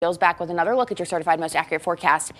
Goes back with another look at your certified most accurate forecast.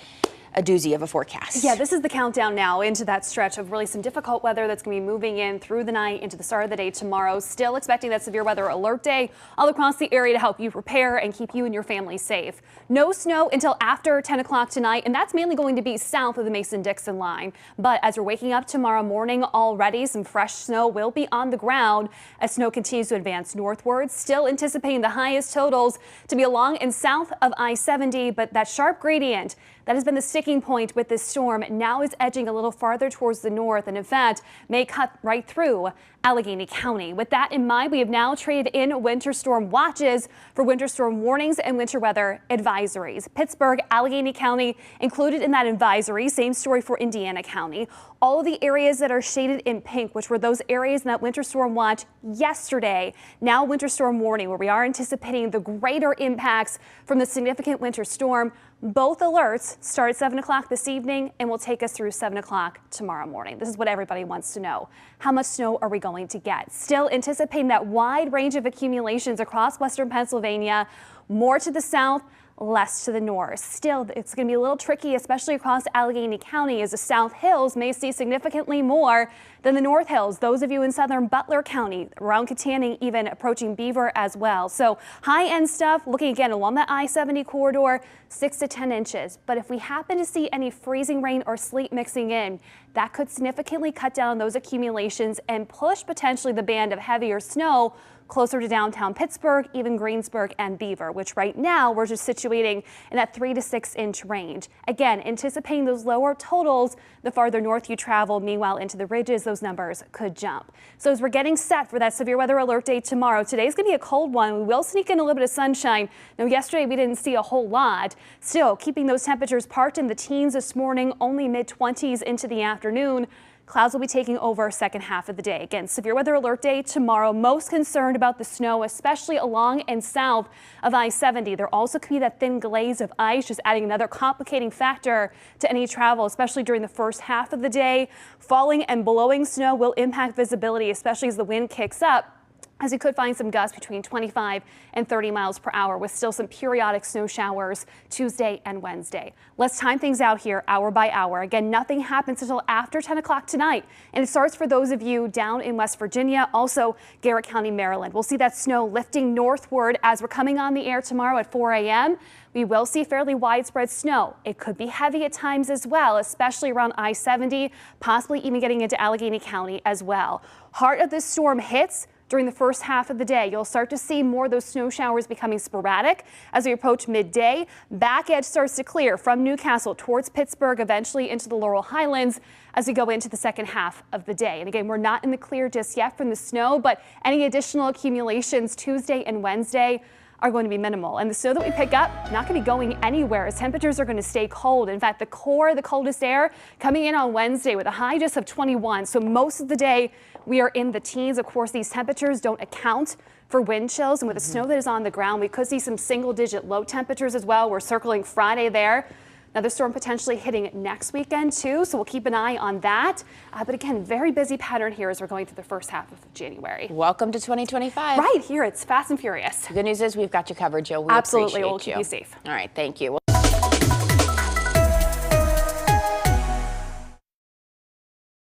A doozy of a forecast. Yeah, this is the countdown now into that stretch of really some difficult weather that's going to be moving in through the night into the start of the day tomorrow. Still expecting that severe weather alert day all across the area to help you prepare and keep you and your family safe. No snow until after 10 o'clock tonight, and that's mainly going to be south of the Mason-Dixon line. But as we're waking up tomorrow morning already, some fresh snow will be on the ground as snow continues to advance northward. Still anticipating the highest totals to be along and south of I-70, but that sharp gradient that has been the sticking point with this storm now is edging a little farther towards the north and in fact may cut right through Allegheny County. With that in mind, we have now traded in winter storm watches for winter storm warnings and winter weather advisories. Pittsburgh, Allegheny County included in that advisory. Same story for Indiana County. All of the areas that are shaded in pink, which were those areas in that winter storm watch yesterday, now winter storm warning, where we are anticipating the greater impacts from the significant winter storm. Both alerts start at 7 o'clock this evening and will take us through 7 o'clock tomorrow morning. This is what everybody wants to know. How much snow are we going to get? Still anticipating that wide range of accumulations across western Pennsylvania, more to the south, less to the north. Still, it's going to be a little tricky, especially across Allegheny County, as the South Hills may see significantly more than the North Hills. Those of you in southern Butler County, around Katanning, even approaching Beaver as well. So high-end stuff, looking again along that I-70 corridor, 6 to 10 inches. But if we happen to see any freezing rain or sleet mixing in, that could significantly cut down those accumulations and push potentially the band of heavier snow closer to downtown Pittsburgh, even Greensburg and Beaver, which right now we're just situating in that 3 to 6 inch range. Again, anticipating those lower totals the farther north you travel. Meanwhile, into the ridges, those numbers could jump. So as we're getting set for that severe weather alert day tomorrow, today's going to be a cold one. We will sneak in a little bit of sunshine. Now, yesterday we didn't see a whole lot. Still, keeping those temperatures parked in the teens this morning, only mid-20s into the afternoon. Clouds will be taking over second half of the day. Again, severe weather alert day tomorrow. Most concerned about the snow, especially along and south of I-70. There also could be that thin glaze of ice, just adding another complicating factor to any travel, especially during the first half of the day. Falling and blowing snow will impact visibility, especially as the wind kicks up, as you could find some gusts between 25 and 30 miles per hour with still some periodic snow showers Tuesday and Wednesday. Let's time things out here hour by hour. Again, nothing happens until after 10 o'clock tonight, and it starts for those of you down in West Virginia, also Garrett County, Maryland. We'll see that snow lifting northward as we're coming on the air tomorrow at 4 a.m. We will see fairly widespread snow. It could be heavy at times as well, especially around I-70, possibly even getting into Allegheny County as well. Heart of this storm hits during the first half of the day. You'll start to see more of those snow showers becoming sporadic as we approach midday. Back edge starts to clear from Newcastle towards Pittsburgh, eventually into the Laurel Highlands as we go into the second half of the day. And again, we're not in the clear just yet from the snow, but any additional accumulations Tuesday and Wednesday are going to be minimal. And the snow that we pick up, not going to be going anywhere as temperatures are going to stay cold. In fact, the core, the coldest air coming in on Wednesday with a high just of 21. So most of the day we are in the teens. Of course, these temperatures don't account for wind chills. And with the snow that is on the ground, we could see some single digit low temperatures as well. We're circling Friday there. Another storm potentially hitting next weekend too, so we'll keep an eye on that. But again, very busy pattern here as we're going through the first half of January. Welcome to 2025. Right here, it's fast and furious. The good news is we've got you covered, Jill. We Absolutely, appreciate we'll keep you safe. All right, thank you.